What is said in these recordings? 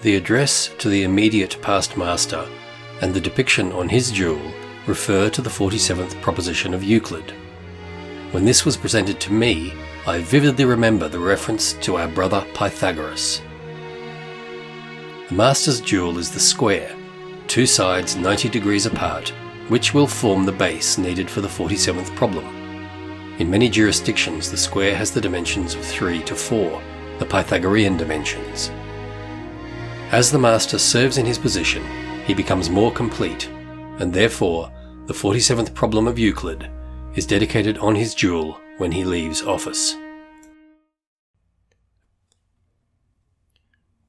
The address to the immediate past master and the depiction on his jewel refer to the 47th proposition of Euclid. When this was presented to me, I vividly remember the reference to our brother Pythagoras. The master's jewel is the square, two sides 90 degrees apart, which will form the base needed for the 47th problem. In many jurisdictions, the square has the dimensions of 3 to 4, the Pythagorean dimensions. As the master serves in his position, he becomes more complete, and therefore the 47th problem of Euclid is dedicated on his jewel when he leaves office.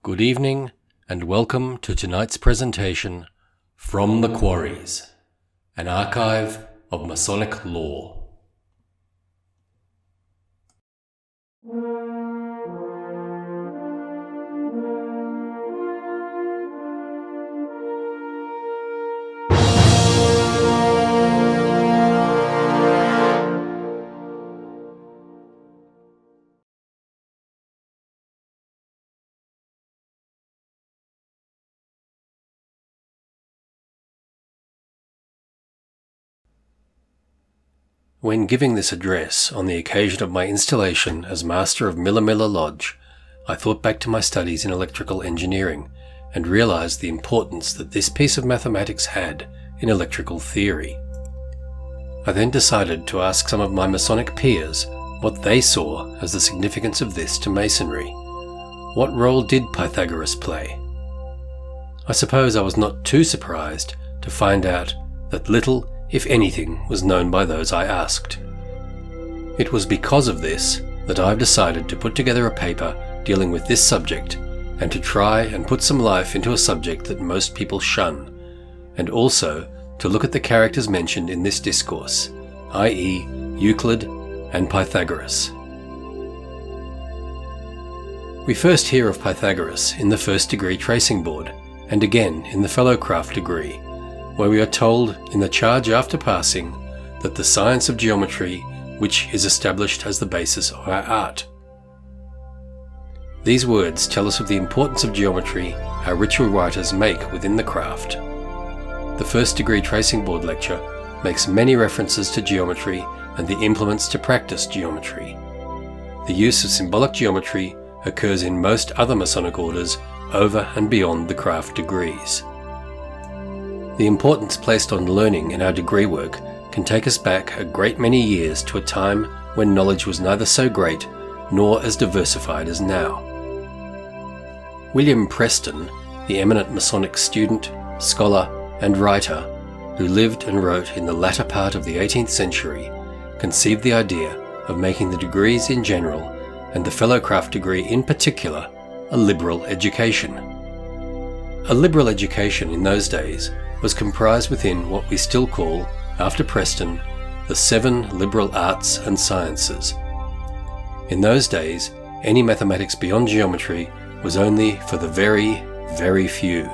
Good evening, and welcome to tonight's presentation, From the Quarries, an archive of Masonic lore. When giving this address on the occasion of my installation as Master of Millaa Lodge, I thought back to my studies in electrical engineering and realized the importance that this piece of mathematics had in electrical theory. I then decided to ask some of my Masonic peers what they saw as the significance of this to Masonry. What role did Pythagoras play? I suppose I was not too surprised to find out that little, if anything, was known by those I asked. It was because of this that I've decided to put together a paper dealing with this subject and to try and put some life into a subject that most people shun, and also to look at the characters mentioned in this discourse, i.e. Euclid and Pythagoras. We first hear of Pythagoras in the first degree tracing board, and again in the fellowcraft degree, where we are told in the charge after passing that the science of geometry which is established as the basis of our art. These words tell us of the importance of geometry our ritual writers make within the craft. The first degree tracing board lecture makes many references to geometry and the implements to practice geometry. The use of symbolic geometry occurs in most other Masonic orders over and beyond the craft degrees. The importance placed on learning in our degree work can take us back a great many years to a time when knowledge was neither so great nor as diversified as now. William Preston, the eminent Masonic student, scholar, and writer, who lived and wrote in the latter part of the 18th century, conceived the idea of making the degrees in general, and the fellowcraft degree in particular, a liberal education. A liberal education in those days was comprised within what we still call, after Preston, the 7 liberal arts and sciences. In those days, any mathematics beyond geometry was only for the very, very few.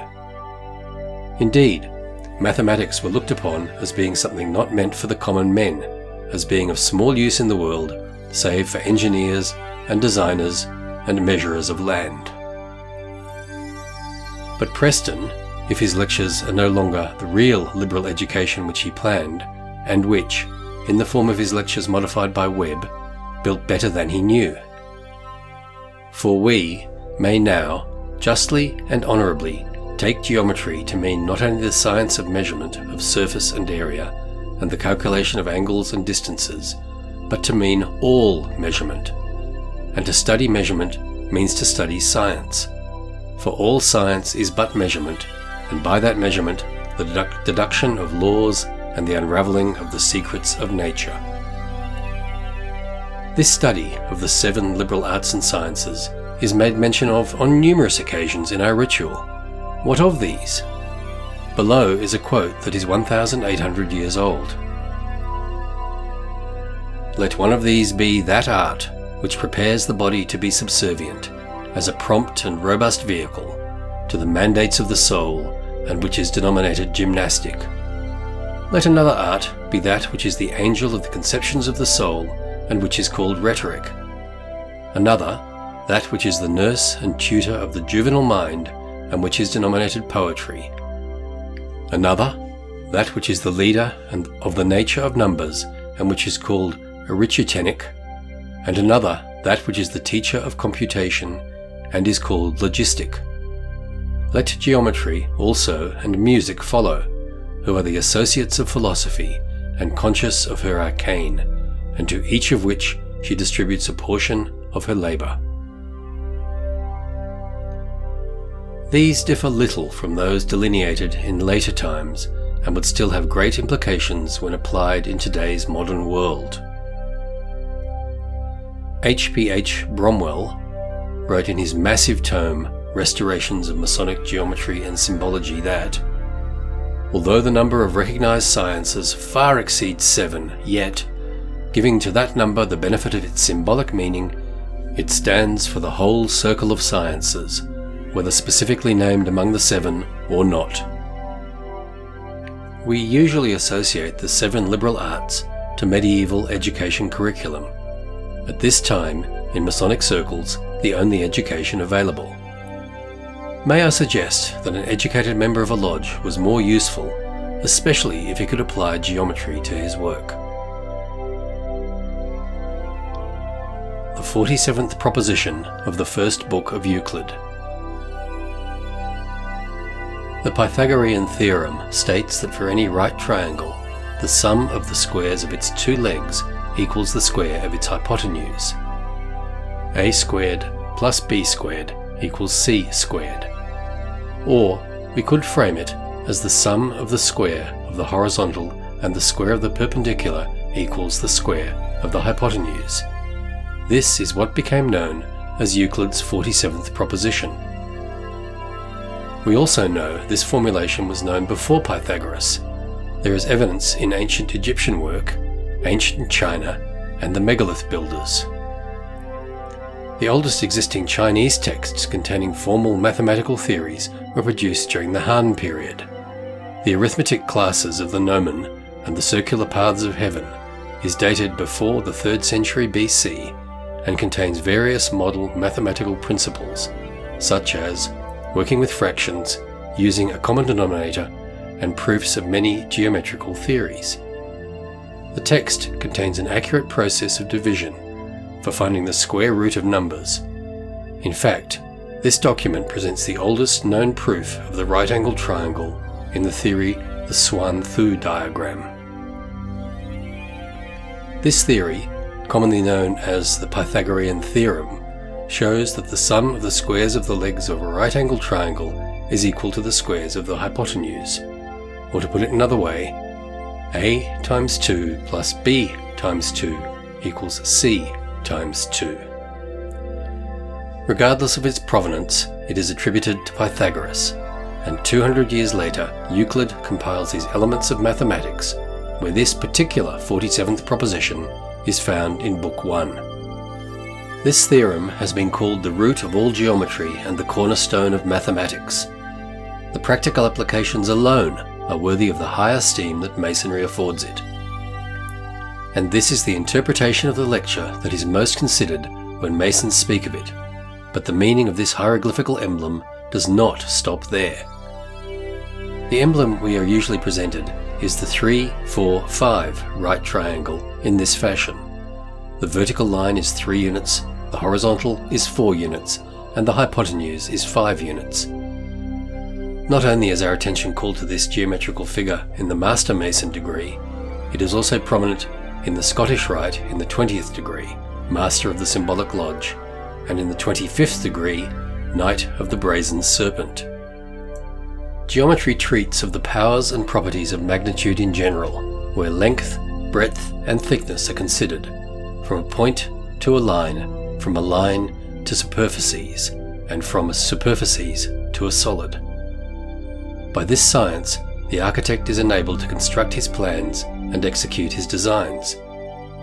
Indeed, mathematics were looked upon as being something not meant for the common men, as being of small use in the world, save for engineers and designers and measurers of land. But Preston, if his lectures are no longer the real liberal education which he planned, and which, in the form of his lectures modified by Webb, built better than he knew. For we may now, justly and honourably, take geometry to mean not only the science of measurement of surface and area, and the calculation of angles and distances, but to mean all measurement. And to study measurement means to study science, for all science is but measurement, and by that measurement the deduction of laws and the unravelling of the secrets of nature. This study of the 7 liberal arts and sciences is made mention of on numerous occasions in our ritual. What of these? Below is a quote that is 1,800 years old. Let one of these be that art which prepares the body to be subservient, as a prompt and robust vehicle, to the mandates of the soul, and which is denominated gymnastic. Let another art be that which is the angel of the conceptions of the soul, and which is called rhetoric. Another, that which is the nurse and tutor of the juvenile mind, and which is denominated poetry. Another, that which is the leader and of the nature of numbers, and which is called arithmetic, and another, that which is the teacher of computation, and is called logistic. Let geometry also and music follow, who are the associates of philosophy, and conscious of her arcane, and to each of which she distributes a portion of her labour. These differ little from those delineated in later times, and would still have great implications when applied in today's modern world. H.P.H. Bromwell wrote in his massive tome Restorations of Masonic Geometry and Symbology that, although the number of recognised sciences far exceeds 7, yet, giving to that number the benefit of its symbolic meaning, it stands for the whole circle of sciences, whether specifically named among the 7 or not. We usually associate the 7 liberal arts to medieval education curriculum, at this time, in Masonic circles, the only education available. May I suggest that an educated member of a lodge was more useful, especially if he could apply geometry to his work. The 47th proposition of the first book of Euclid. The Pythagorean theorem states that for any right triangle, the sum of the squares of its 2 legs equals the square of its hypotenuse. A squared plus b squared equals c squared. Or we could frame it as the sum of the square of the horizontal and the square of the perpendicular equals the square of the hypotenuse. This is what became known as Euclid's 47th proposition. We also know this formulation was known before Pythagoras. There is evidence in ancient Egyptian work, ancient China, and the megalith builders. The oldest existing Chinese texts containing formal mathematical theories were produced during the Han period. The arithmetic classes of the gnomon and the circular paths of heaven is dated before the 3rd century BC and contains various model mathematical principles, such as working with fractions, using a common denominator, and proofs of many geometrical theories. The text contains an accurate process of division for finding the square root of numbers. In fact, this document presents the oldest known proof of the right-angled triangle in the theory, the Swan-Thu diagram. This theory, commonly known as the Pythagorean theorem, shows that the sum of the squares of the legs of a right-angled triangle is equal to the squares of the hypotenuse. Or to put it another way, a times 2 plus b times 2 equals c times 2. Regardless of its provenance, it is attributed to Pythagoras, and 200 years later Euclid compiles his Elements of Mathematics, where this particular 47th proposition is found in Book 1. This theorem has been called the root of all geometry and the cornerstone of mathematics. The practical applications alone are worthy of the high esteem that Masonry affords it. And this is the interpretation of the lecture that is most considered when Masons speak of it, but the meaning of this hieroglyphical emblem does not stop there. The emblem we are usually presented is the 3, 4, 5 right triangle in this fashion. The vertical line is 3 units, the horizontal is 4 units, and the hypotenuse is 5 units. Not only is our attention called to this geometrical figure in the Master Mason degree, it is also prominent in the Scottish Rite in the 20th degree, Master of the Symbolic Lodge, and in the 25th degree, Knight of the Brazen Serpent. Geometry treats of the powers and properties of magnitude in general, where length, breadth, and thickness are considered, from a point to a line, from a line to superficies, and from superficies to a solid. By this science, the architect is enabled to construct his plans and execute his designs,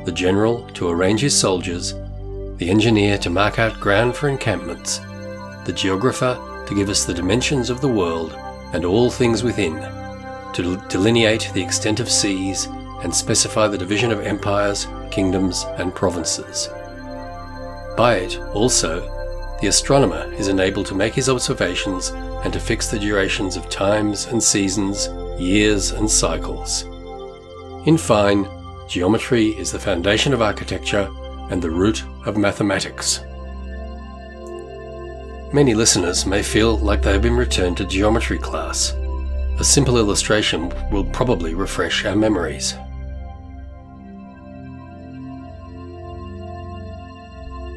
the general to arrange his soldiers, the engineer to mark out ground for encampments, the geographer to give us the dimensions of the world and all things within, to delineate the extent of seas and specify the division of empires, kingdoms, and provinces. By it, also, the astronomer is enabled to make his observations and to fix the durations of times and seasons, years and cycles. In fine, geometry is the foundation of architecture and the root of mathematics. Many listeners may feel like they have been returned to geometry class. A simple illustration will probably refresh our memories.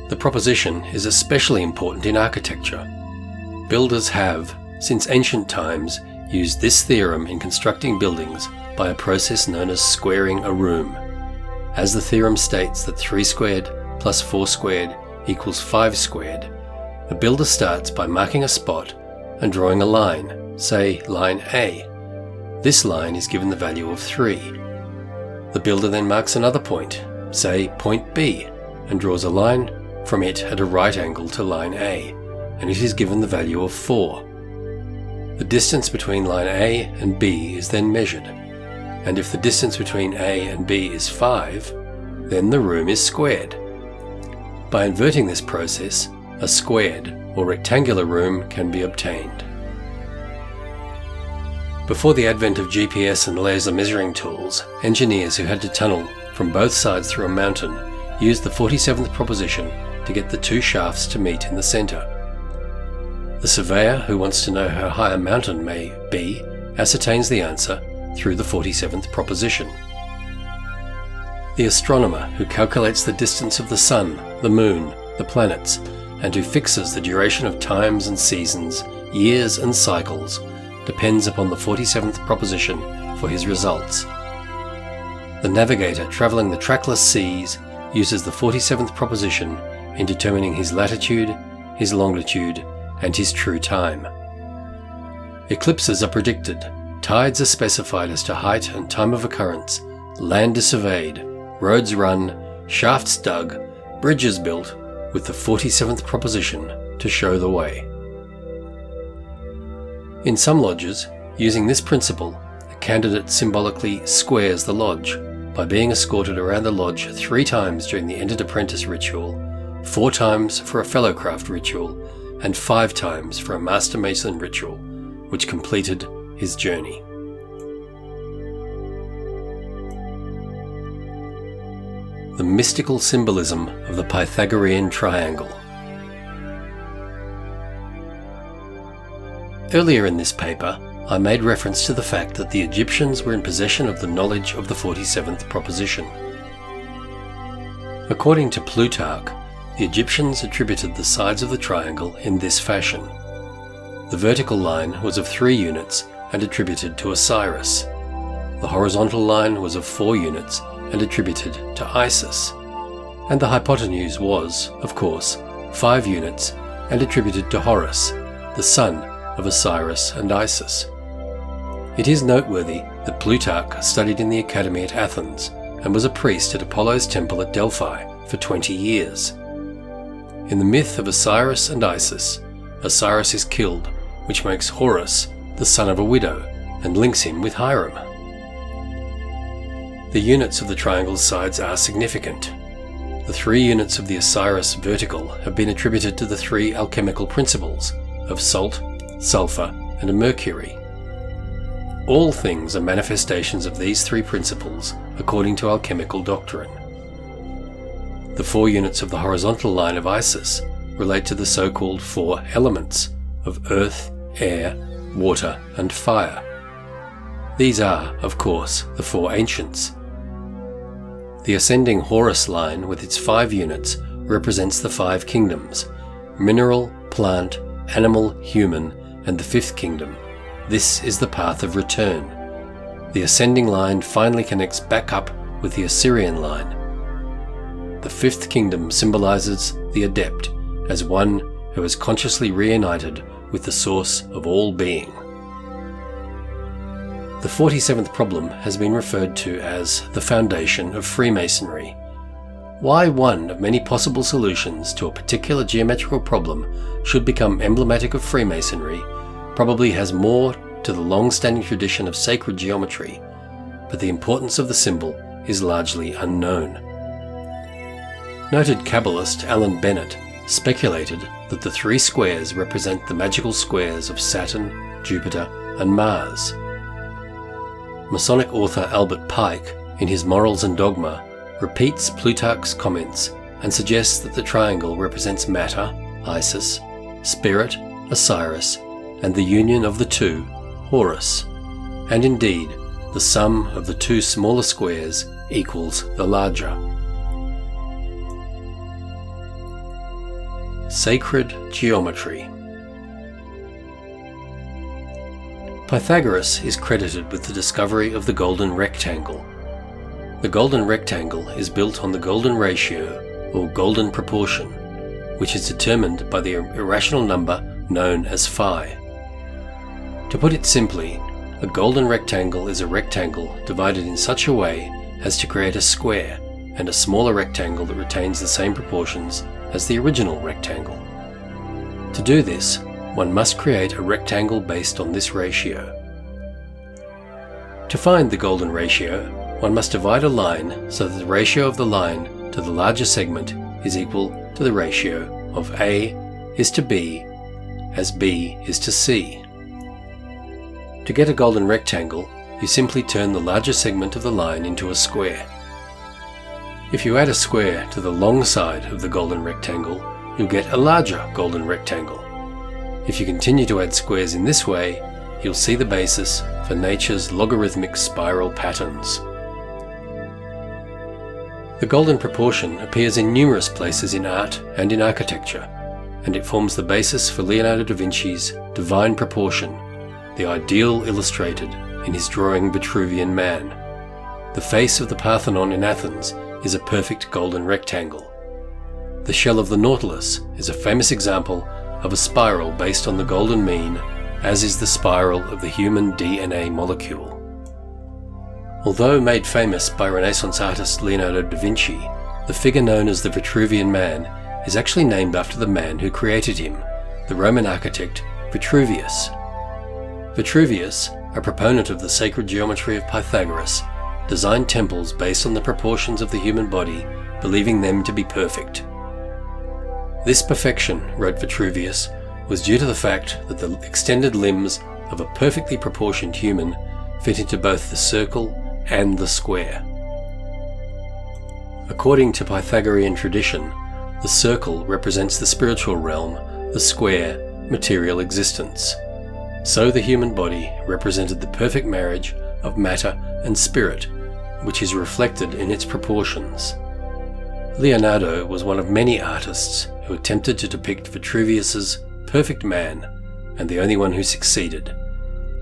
The proposition is especially important in architecture. Builders have, since ancient times, used this theorem in constructing buildings by a process known as squaring a room. As the theorem states that 3 squared plus 4 squared equals 5 squared, the builder starts by marking a spot and drawing a line, say line A. This line is given the value of 3. The builder then marks another point, say point B, and draws a line from it at a right angle to line A, and it is given the value of 4. The distance between line A and B is then measured, and if the distance between A and B is 5, then the room is squared. By inverting this process, a squared or rectangular room can be obtained. Before the advent of GPS and laser measuring tools, engineers who had to tunnel from both sides through a mountain used the 47th proposition to get the 2 shafts to meet in the centre. The surveyor who wants to know how high a mountain may be ascertains the answer through the 47th proposition. The astronomer who calculates the distance of the sun, the moon, the planets, and who fixes the duration of times and seasons, years and cycles, depends upon the 47th proposition for his results. The navigator travelling the trackless seas uses the 47th proposition in determining his latitude, his longitude, and his true time. Eclipses are predicted, tides are specified as to height and time of occurrence, land is surveyed, roads run, shafts dug, bridges built, with the 47th proposition to show the way. In some lodges, using this principle, a candidate symbolically squares the lodge by being escorted around the lodge 3 times during the entered apprentice ritual, 4 times for a fellow craft ritual, and 5 times for a master mason ritual, which completed his journey. The mystical symbolism of the Pythagorean triangle. Earlier in this paper, I made reference to the fact that the Egyptians were in possession of the knowledge of the 47th proposition. According to Plutarch, the Egyptians attributed the sides of the triangle in this fashion. The vertical line was of 3 units and attributed to Osiris. The horizontal line was of 4 units and attributed to Isis. And the hypotenuse was, of course, 5 units and attributed to Horus, the son of Osiris and Isis. It is noteworthy that Plutarch studied in the academy at Athens and was a priest at Apollo's temple at Delphi for 20 years. In the myth of Osiris and Isis, Osiris is killed, which makes Horus the son of a widow and links him with Hiram. The units of the triangle's sides are significant. The 3 units of the Osiris vertical have been attributed to the 3 alchemical principles of salt, sulfur, and mercury. All things are manifestations of these 3 principles according to alchemical doctrine. The 4 units of the horizontal line of Isis relate to the so-called 4 elements of earth, air, water, and fire. These are, of course, the 4 ancients. The ascending Horus line with its 5 units represents the 5 kingdoms: mineral, plant, animal, human, and the 5th kingdom. This is the path of return. The ascending line finally connects back up with the Assyrian line. The 5th kingdom symbolizes the adept as one who is consciously reunited with the source of all being. The 47th problem has been referred to as the foundation of Freemasonry. Why one of many possible solutions to a particular geometrical problem should become emblematic of Freemasonry probably has more to the long-standing tradition of sacred geometry, but the importance of the symbol is largely unknown. Noted Kabbalist Alan Bennett speculated that the three squares represent the magical squares of Saturn, Jupiter, and Mars. Masonic author Albert Pike, in his Morals and Dogma, repeats Plutarch's comments and suggests that the triangle represents matter, Isis, spirit, Osiris, and the union of the two, Horus, and indeed, the sum of the two smaller squares equals the larger. Sacred geometry. Pythagoras is credited with the discovery of the golden rectangle. The golden rectangle is built on the golden ratio, or golden proportion, which is determined by the irrational number known as phi. To put it simply, a golden rectangle is a rectangle divided in such a way as to create a square and a smaller rectangle that retains the same proportions as the original rectangle. To do this, one must create a rectangle based on this ratio. To find the golden ratio, one must divide a line so that the ratio of the line to the larger segment is equal to the ratio of A is to B as B is to C. To get a golden rectangle, you simply turn the larger segment of the line into a square. If you add a square to the long side of the golden rectangle, you'll get a larger golden rectangle. If you continue to add squares in this way, you'll see the basis for nature's logarithmic spiral patterns. The golden proportion appears in numerous places in art and in architecture, and it forms the basis for Leonardo da Vinci's divine proportion, the ideal illustrated in his drawing Vitruvian Man. The face of the Parthenon in Athens is a perfect golden rectangle. The shell of the Nautilus is a famous example of a spiral based on the golden mean, as is the spiral of the human DNA molecule. Although made famous by Renaissance artist Leonardo da Vinci, the figure known as the Vitruvian Man is actually named after the man who created him, the Roman architect Vitruvius. Vitruvius, a proponent of the sacred geometry of Pythagoras, designed temples based on the proportions of the human body, believing them to be perfect. This perfection, wrote Vitruvius, was due to the fact that the extended limbs of a perfectly proportioned human fit into both the circle and the square. According to Pythagorean tradition, the circle represents the spiritual realm, the square, material existence. So the human body represented the perfect marriage of matter and spirit, which is reflected in its proportions. Leonardo was one of many artists who attempted to depict Vitruvius's perfect man, and the only one who succeeded.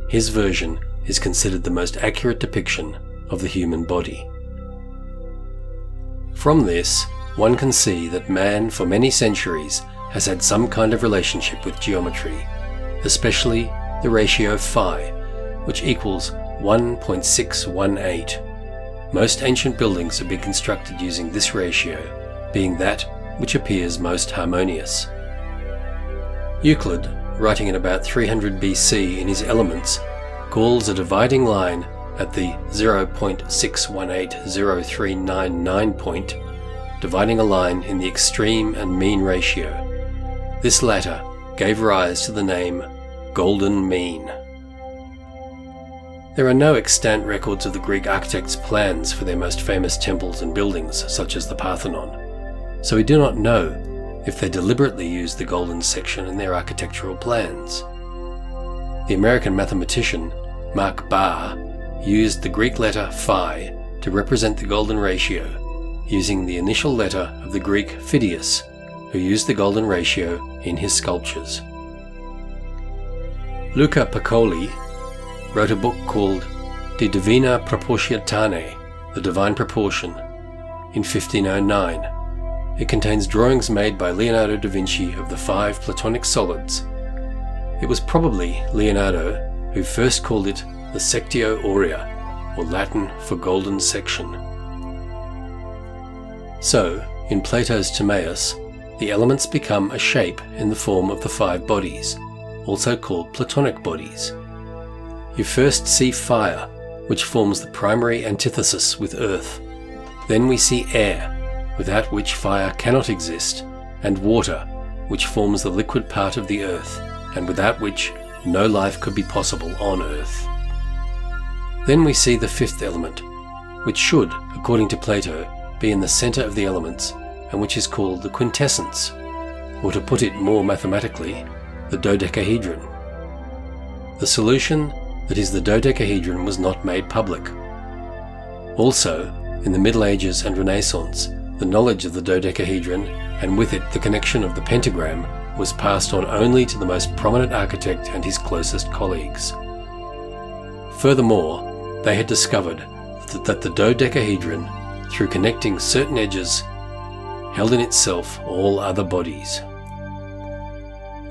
His version is considered the most accurate depiction of the human body. From this, one can see that man for many centuries has had some kind of relationship with geometry, especially the ratio phi, which equals 1.618. Most ancient buildings have been constructed using this ratio, being that which appears most harmonious. Euclid, writing in about 300 BC in his Elements, calls a dividing line at the 0.6180399 point, dividing a line in the extreme and mean ratio. This latter gave rise to the name golden mean. There are no extant records of the Greek architects' plans for their most famous temples and buildings, such as the Parthenon, so we do not know if they deliberately used the golden section in their architectural plans. The American mathematician Mark Barr used the Greek letter phi to represent the golden ratio, using the initial letter of the Greek Phidias, who used the golden ratio in his sculptures. Luca Piccoli wrote a book called De Divina Proportione, The Divine Proportion, in 1509. It contains drawings made by Leonardo da Vinci of the 5 Platonic solids. It was probably Leonardo who first called it the sectio aurea, or Latin for golden section. So, in Plato's Timaeus, the elements become a shape in the form of the 5 bodies, also called Platonic bodies. You first see fire, which forms the primary antithesis with earth. Then we see air, without which fire cannot exist, and water, which forms the liquid part of the earth, and without which no life could be possible on earth. Then we see the fifth element, which should, according to Plato, be in the center of the elements, and which is called the quintessence, or to put it more mathematically, the dodecahedron. The solution, that is the dodecahedron, was not made public. Also, in the Middle Ages and Renaissance, the knowledge of the dodecahedron, and with it the connection of the pentagram, was passed on only to the most prominent architect and his closest colleagues. Furthermore, they had discovered that the dodecahedron, through connecting certain edges, held in itself all other bodies.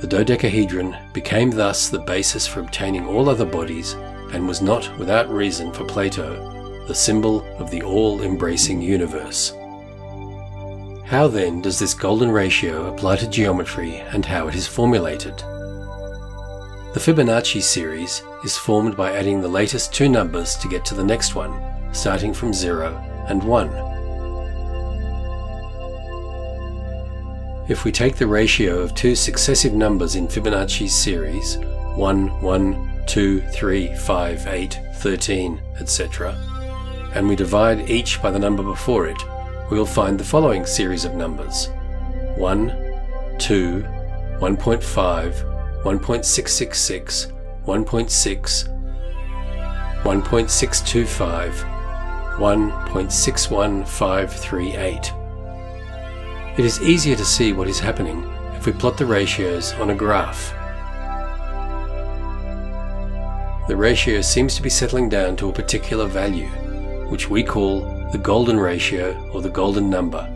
The dodecahedron became thus the basis for obtaining all other bodies, and was not without reason for Plato the symbol of the all-embracing universe. How then does this golden ratio apply to geometry, and how it is formulated? The Fibonacci series is formed by adding the latest two numbers to get to the next one, starting from 0 and 1. If we take the ratio of two successive numbers in Fibonacci's series, 1, 1, 2, 3, 5, 8, 13, etc., and we divide each by the number before it, we will find the following series of numbers: 1, 2, 1.5, 1.666, 1.6, 1.625, 1.61538. It is easier to see what is happening if we plot the ratios on a graph. The ratio seems to be settling down to a particular value, which we call the golden ratio or the golden number.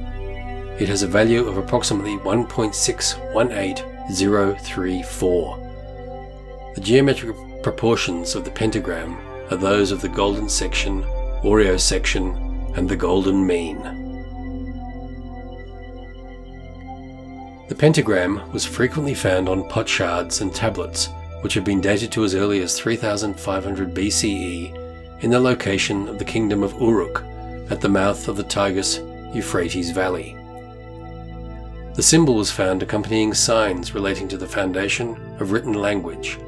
It has a value of approximately 1.618034. The geometric proportions of the pentagram are those of the golden section, Oreo section, and the golden mean. The pentagram was frequently found on potsherds and tablets, which have been dated to as early as 3500 BCE in the location of the kingdom of Uruk, at the mouth of the Tigris-Euphrates Valley. The symbol was found accompanying signs relating to the foundation of written language.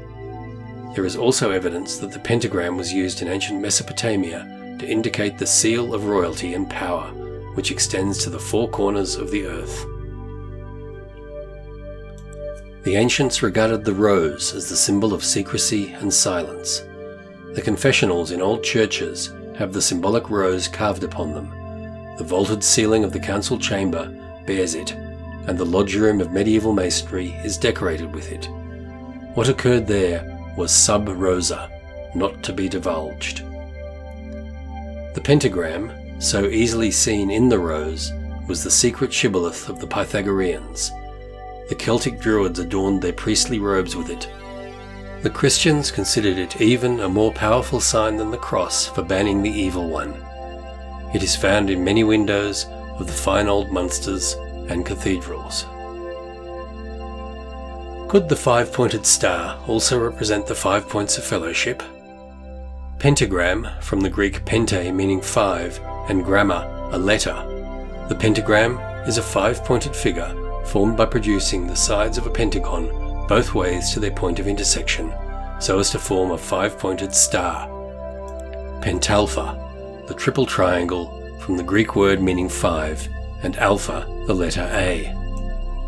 There is also evidence that the pentagram was used in ancient Mesopotamia to indicate the seal of royalty and power, which extends to the four corners of the earth. The ancients regarded the rose as the symbol of secrecy and silence. The confessionals in old churches have the symbolic rose carved upon them. The vaulted ceiling of the council chamber bears it, and the lodge room of medieval masonry is decorated with it. What occurred there was sub rosa, not to be divulged. The pentagram, so easily seen in the rose, was the secret shibboleth of the Pythagoreans. The Celtic Druids adorned their priestly robes with it. The Christians considered it even a more powerful sign than the cross for banning the evil one. It is found in many windows of the fine old Munsters and cathedrals. Could the five-pointed star also represent the 5 points of fellowship? Pentagram, from the Greek pente meaning five, and gramma, a letter. The pentagram is a five-pointed figure formed by producing the sides of a pentagon both ways to their point of intersection, so as to form a five-pointed star. Pentalpha, the triple triangle, from the Greek word meaning five, and alpha, the letter A.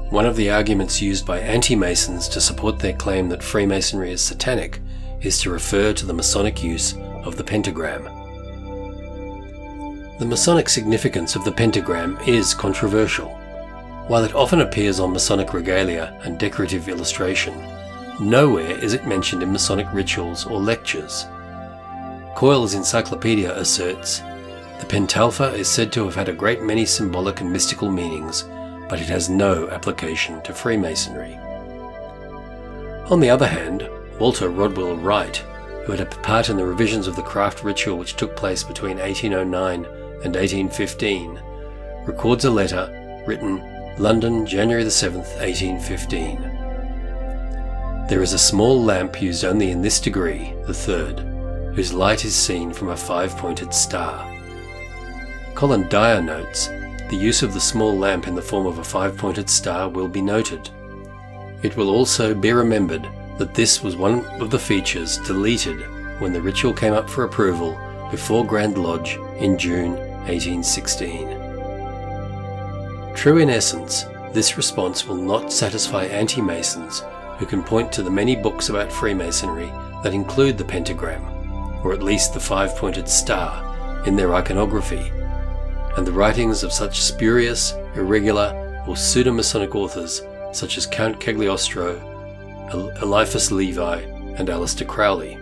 One of the arguments used by anti-Masons to support their claim that Freemasonry is satanic is to refer to the Masonic use of the pentagram. The Masonic significance of the pentagram is controversial. While it often appears on Masonic regalia and decorative illustration, nowhere is it mentioned in Masonic rituals or lectures. Coyle's encyclopedia asserts, the pentalpha is said to have had a great many symbolic and mystical meanings, but it has no application to Freemasonry. On the other hand, Walter Rodwell Wright, who had a part in the revisions of the craft ritual which took place between 1809 and 1815, records a letter written London, January the 7th, 1815. There is a small lamp used only in this degree, the third, whose light is seen from a five-pointed star. Colin Dyer notes, the use of the small lamp in the form of a five-pointed star will be noted. It will also be remembered that this was one of the features deleted when the ritual came up for approval before Grand Lodge in June 1816. True in essence, this response will not satisfy anti-Masons who can point to the many books about Freemasonry that include the pentagram, or at least the five-pointed star, in their iconography, and the writings of such spurious, irregular, or pseudo-Masonic authors such as Count Cagliostro, Eliphas Levi, and Aleister Crowley.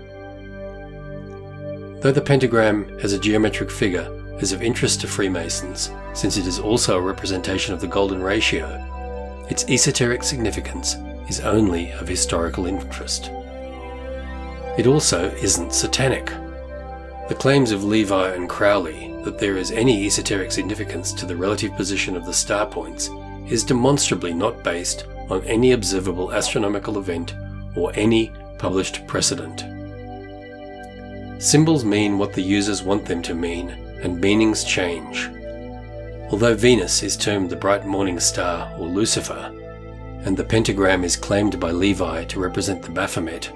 Though the pentagram as a geometric figure is of interest to Freemasons, since it is also a representation of the golden ratio, its esoteric significance is only of historical interest. It also isn't satanic. The claims of Levi and Crowley that there is any esoteric significance to the relative position of the star points is demonstrably not based on any observable astronomical event or any published precedent. Symbols mean what the users want them to mean, and meanings change. Although Venus is termed the bright morning star or Lucifer, and the pentagram is claimed by Levi to represent the Baphomet,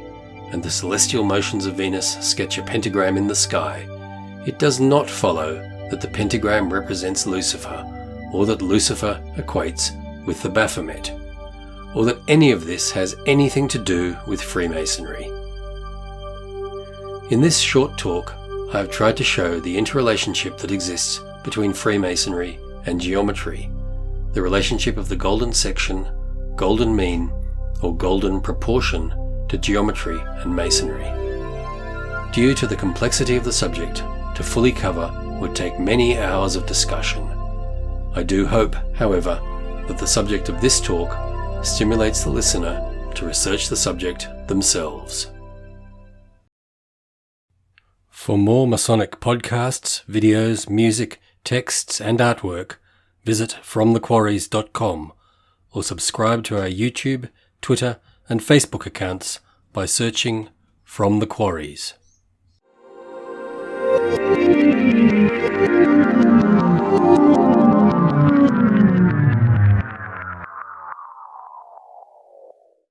and the celestial motions of Venus sketch a pentagram in the sky, it does not follow that the pentagram represents Lucifer, or that Lucifer equates with the Baphomet, or that any of this has anything to do with Freemasonry. In this short talk, I have tried to show the interrelationship that exists between Freemasonry and geometry, the relationship of the golden section, golden mean, or golden proportion to geometry and Masonry. Due to the complexity of the subject, to fully cover would take many hours of discussion. I do hope, however, that the subject of this talk stimulates the listener to research the subject themselves. For more Masonic podcasts, videos, music, texts, and artwork, visit fromthequarries.com or subscribe to our YouTube, Twitter, and Facebook accounts by searching From the Quarries.